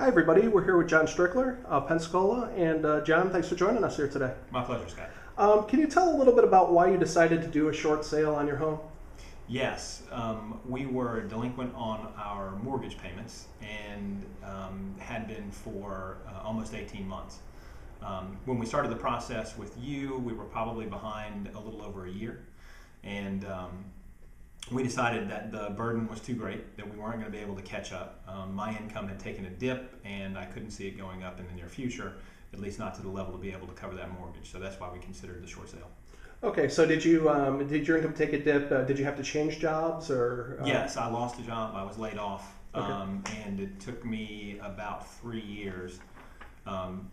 Hi everybody, we're here with John Strickler, Pensacola, and John, thanks for joining us here today. My pleasure, Scott. Can you tell a little bit about why you decided to do a short sale on your home? Yes, we were delinquent on our mortgage payments and had been for almost 18 months. When we started the process with you, we were probably behind a little over a year, and we decided that the burden was too great, that we weren't going to be able to catch up. My income had taken a dip, and I couldn't see it going up in the near future, at least not to the level to be able to cover that mortgage. So that's why we considered the short sale. Okay, so did your income take a dip? Did you have to change jobs, or? Yes, I lost a job. I was laid off, Okay. and it took me about 3 years.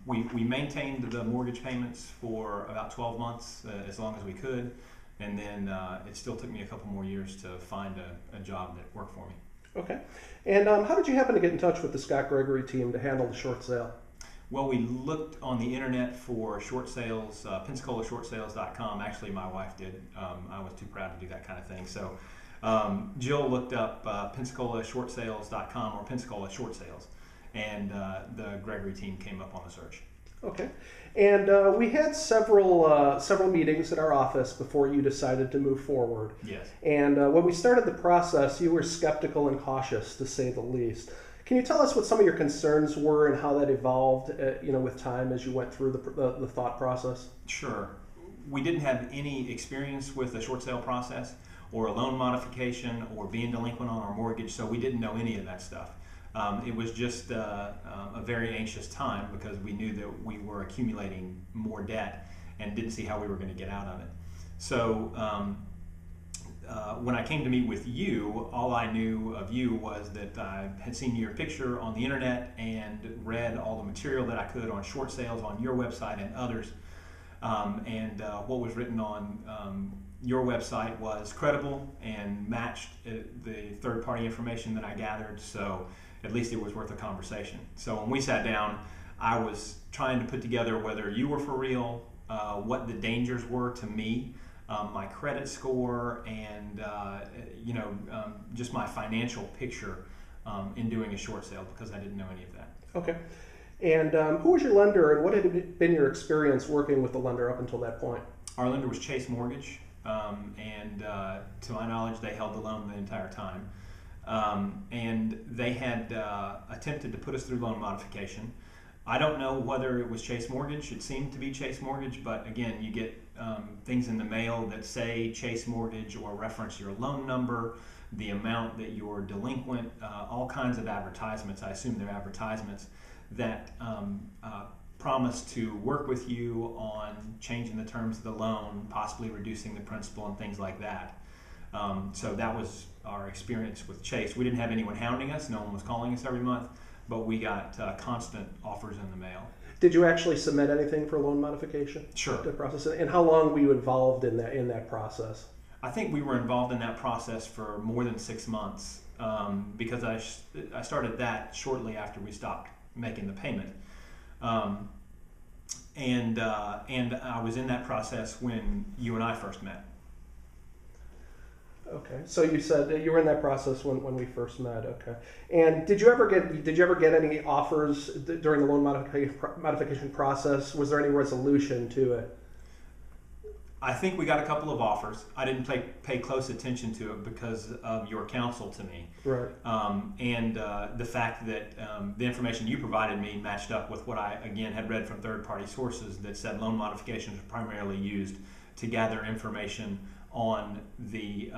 We maintained the mortgage payments for about 12 months, as long as we could. And then it still took me a couple more years to find a job that worked for me. Okay. And how did you happen to get in touch with the Scott Gregory team to handle the short sale? Well, we looked on the internet for short sales, PensacolaShortSales.com. Actually, my wife did. I was too proud to do that kind of thing. So Jill looked up PensacolaShortSales.com or Pensacola Short Sales, and the Gregory team came up on the search. Okay. And we had several meetings at our office before you decided to move forward. Yes. And when we started the process, you were skeptical and cautious, to say the least. Can you tell us what some of your concerns were and how that evolved, with time as you went through the thought process? Sure. We didn't have any experience with the short sale process or a loan modification or being delinquent on our mortgage, so we didn't know any of that stuff. It was just a very anxious time because we knew that we were accumulating more debt and didn't see how we were going to get out of it. So when I came to meet with you, all I knew of you was that I had seen your picture on the internet and read all the material that I could on short sales on your website and others. And what was written on your website was credible and matched the third-party information that I gathered. So at least it was worth a conversation. So when we sat down, I was trying to put together whether you were for real, what the dangers were to me, my credit score, and just my financial picture in doing a short sale, because I didn't know any of that. Okay. And who was your lender, and what had been your experience working with the lender up until that point? Our lender was Chase Mortgage, and to my knowledge, they held the loan the entire time. And they had attempted to put us through loan modification. I don't know whether it was Chase Mortgage. It seemed to be Chase Mortgage, but again, you get things in the mail that say Chase Mortgage or reference your loan number, the amount that you're delinquent, all kinds of advertisements. I assume they're advertisements that promise to work with you on changing the terms of the loan, possibly reducing the principal and things like that. So that was our experience with Chase. We didn't have anyone hounding us. No one was calling us every month, but we got constant offers in the mail. Did you actually submit anything for loan modification? Sure. To process it? And how long were you involved in that process? I think we were involved in that process for more than 6 months, because I started that shortly after we stopped making the payment. And I was in that process when you and I first met. Okay, so you said that you were in that process when we first met. Okay, and did you ever get any offers during the loan modification process? Was there any resolution to it? I think we got a couple of offers. I didn't pay close attention to it because of your counsel to me, right? And the fact that the information you provided me matched up with what I again had read from third-party sources that said loan modifications are primarily used to gather information on the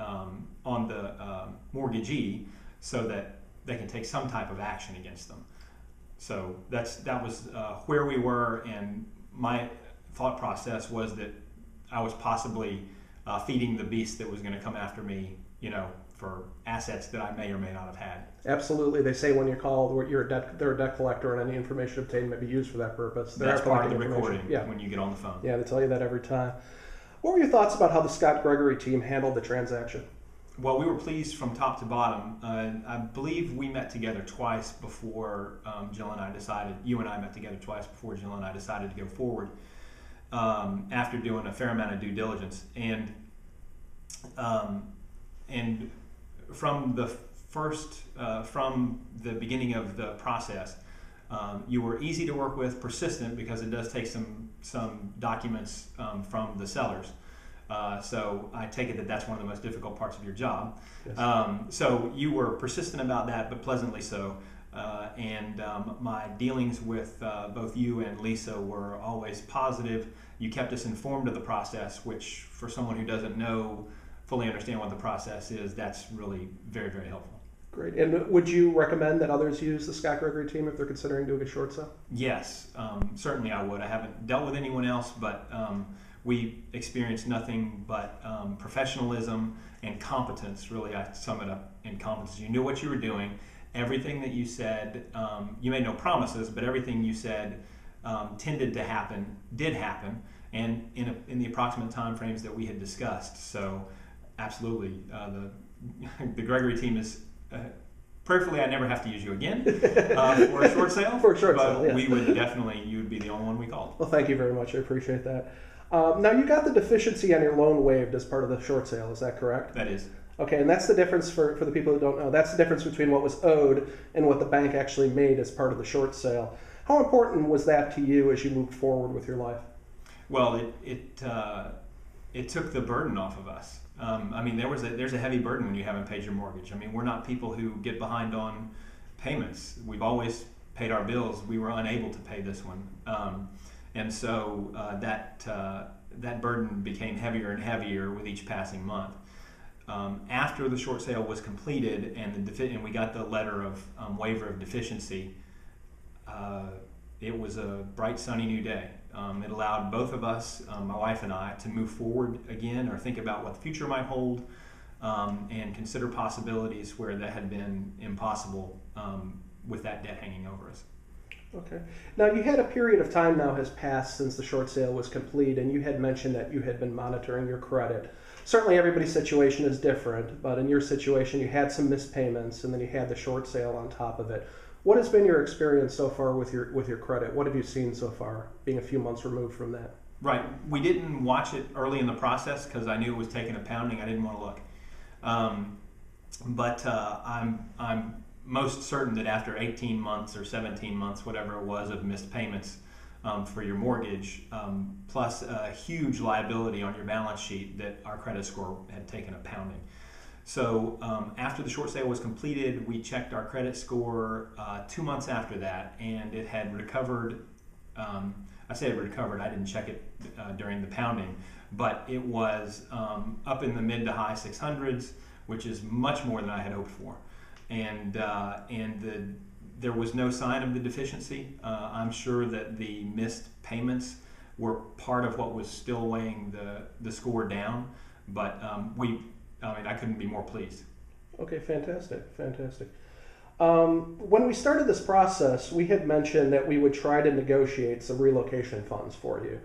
mortgagee so that they can take some type of action against them. So that was where we were, and my thought process was that I was possibly feeding the beast that was going to come after me, for assets that I may or may not have had. Absolutely. They say when you call, they're a debt collector, and any information obtained may be used for that purpose. That's part of the recording when you get on the phone. Yeah, they tell you that every time. What were your thoughts about how the Scott Gregory team handled the transaction? Well, we were pleased from top to bottom. I believe we met together twice before Jill and I decided, you and I met together twice before Jill and I decided to go forward after doing a fair amount of due diligence. And from the beginning of the process, You were easy to work with, persistent, because it does take some documents from the sellers. So I take it that that's one of the most difficult parts of your job. Yes. So you were persistent about that, but pleasantly so. And my dealings with both you and Lisa were always positive. You kept us informed of the process, which for someone who doesn't fully understand what the process is, that's really very, very helpful. Great. And would you recommend that others use the Scott Gregory team if they're considering doing a short sale? Yes, certainly I would. I haven't dealt with anyone else, but we experienced nothing but professionalism and competence. Really, I sum it up in competence. You knew what you were doing. Everything that you said, you made no promises, but everything you said tended to happen, did happen, and in the approximate time frames that we had discussed. So absolutely, the Gregory team is, prayerfully I never have to use you again for a short sale. For a short but sale, yes. We would definitely, you would be the only one we called. Well, thank you very much. I appreciate that. Now, you got the deficiency on your loan waived as part of the short sale. Is that correct? That is. Okay, and that's the difference for the people who don't know. That's the difference between what was owed and what the bank actually made as part of the short sale. How important was that to you as you moved forward with your life? Well, it took the burden off of us. I mean, there's a heavy burden when you haven't paid your mortgage. I mean, we're not people who get behind on payments. We've always paid our bills. We were unable to pay this one, and so that burden became heavier and heavier with each passing month. After the short sale was completed and we got the letter of waiver of deficiency, it was a bright, sunny new day. It allowed both of us, my wife and I, to move forward again or think about what the future might hold and consider possibilities where that had been impossible with that debt hanging over us. Okay. Now, you had a period of time now has passed since the short sale was complete, and you had mentioned that you had been monitoring your credit. Certainly everybody's situation is different, but in your situation you had some missed payments and then you had the short sale on top of it. What has been your experience so far with your credit? What have you seen so far, being a few months removed from that? Right. We didn't watch it early in the process because I knew it was taking a pounding. I didn't want to look. But I'm most certain that after 18 months or 17 months, whatever it was, of missed payments for your mortgage, plus a huge liability on your balance sheet, that our credit score had taken a pounding. So after the short sale was completed, we checked our credit score 2 months after that, and it had recovered. I say it recovered. I didn't check it during the pounding, but it was up in the mid to high 600s, which is much more than I had hoped for. And there was no sign of the deficiency. I'm sure that the missed payments were part of what was still weighing the score down, but I couldn't be more pleased. Okay, fantastic. When we started this process, we had mentioned that we would try to negotiate some relocation funds for you.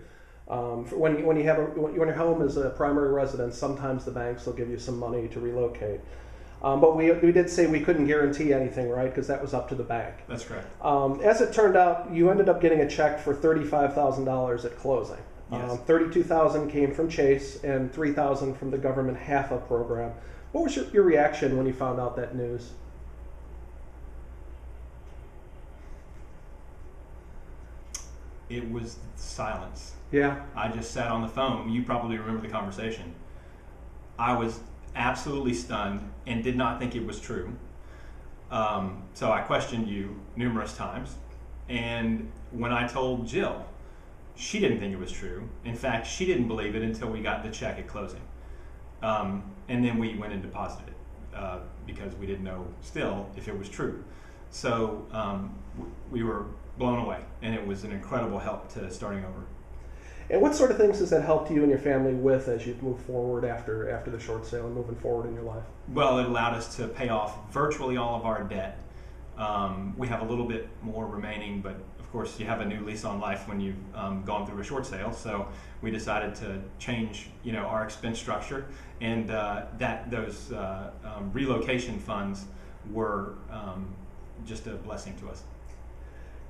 When your home is a primary residence, sometimes the banks will give you some money to relocate. But we did say we couldn't guarantee anything, right? Because that was up to the bank. That's correct. As it turned out, you ended up getting a check for $35,000 at closing. Yes. $32,000 came from Chase and $3,000 from the government HAFA program. What was your reaction when you found out that news? It was silence. Yeah. I just sat on the phone. You probably remember the conversation. I was absolutely stunned and did not think it was true. So I questioned you numerous times. And when I told Jill, she didn't think it was true. In fact, she didn't believe it until we got the check at closing. And then we went and deposited it because we didn't know still if it was true. So we were blown away, and it was an incredible help to starting over. And what sort of things has that helped you and your family with as you move forward after the short sale and moving forward in your life? Well, it allowed us to pay off virtually all of our debt. We have a little bit more remaining, but of course you have a new lease on life when you've gone through a short sale. So we decided to change, our expense structure, and those relocation funds were just a blessing to us.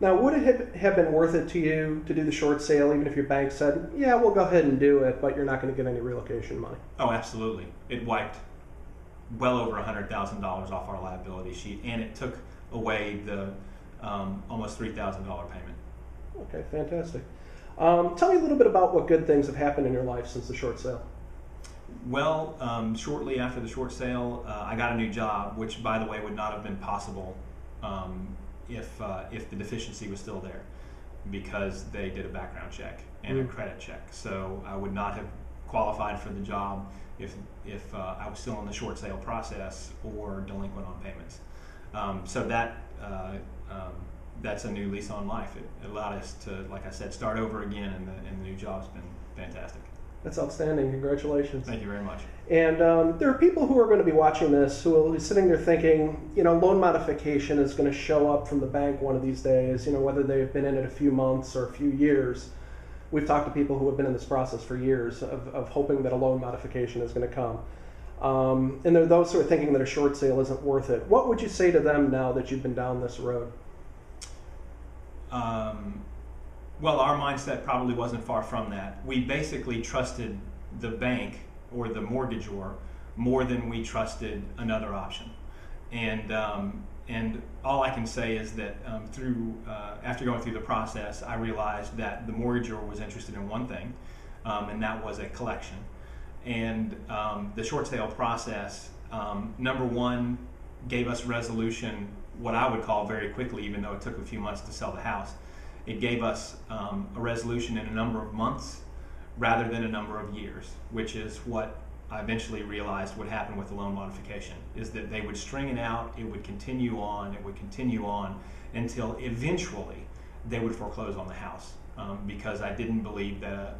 Now, would it have been worth it to you to do the short sale, even if your bank said, yeah, we'll go ahead and do it, but you're not going to get any relocation money? Oh, absolutely. It wiped well over $100,000 off our liability sheet, and it took away the almost $3,000 payment. Okay, fantastic. Tell me a little bit about what good things have happened in your life since the short sale. Well, shortly after the short sale, I got a new job, which, by the way, would not have been possible if the deficiency was still there, because they did a background check and a credit check. So I would not have qualified for the job if I was still in the short sale process or delinquent on payments. So that's a new lease on life. It allowed us to, like I said, start over again, and the new job's been fantastic. That's outstanding. Congratulations. Thank you very much. And there are people who are going to be watching this who will be sitting there thinking, loan modification is going to show up from the bank one of these days, whether they've been in it a few months or a few years. We've talked to people who have been in this process for years of hoping that a loan modification is going to come. And there are those who are thinking that a short sale isn't worth it. What would you say to them now that you've been down this road? Well, our mindset probably wasn't far from that. We basically trusted the bank or the mortgagor more than we trusted another option. And all I can say is that after going through the process, I realized that the mortgagor was interested in one thing, and that was a collection. And the short sale process, number one, gave us resolution, what I would call very quickly, even though it took a few months to sell the house. It gave us a resolution in a number of months rather than a number of years, which is what I eventually realized would happen with the loan modification, is that they would string it out, it would continue on until eventually they would foreclose on the house. Because I didn't believe that,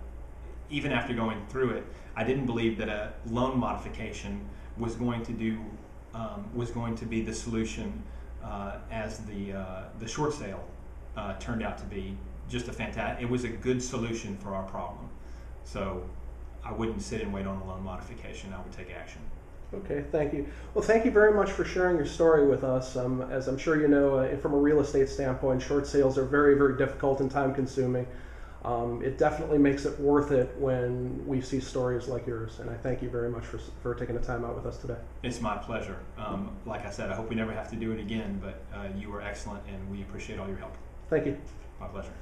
even after going through it, I didn't believe that a loan modification was going to be the solution, as the short sale turned out to be just a fantastic. It was a good solution for our problem. So I wouldn't sit and wait on a loan modification. I would take action. Okay, thank you. Well, thank you very much for sharing your story with us. As I'm sure you know, from a real estate standpoint, short sales are very, very difficult and time consuming. It definitely makes it worth it when we see stories like yours, and I thank you very much for taking the time out with us today. It's my pleasure. Like I said, I hope we never have to do it again, but you were excellent, and we appreciate all your help. Thank you. My pleasure.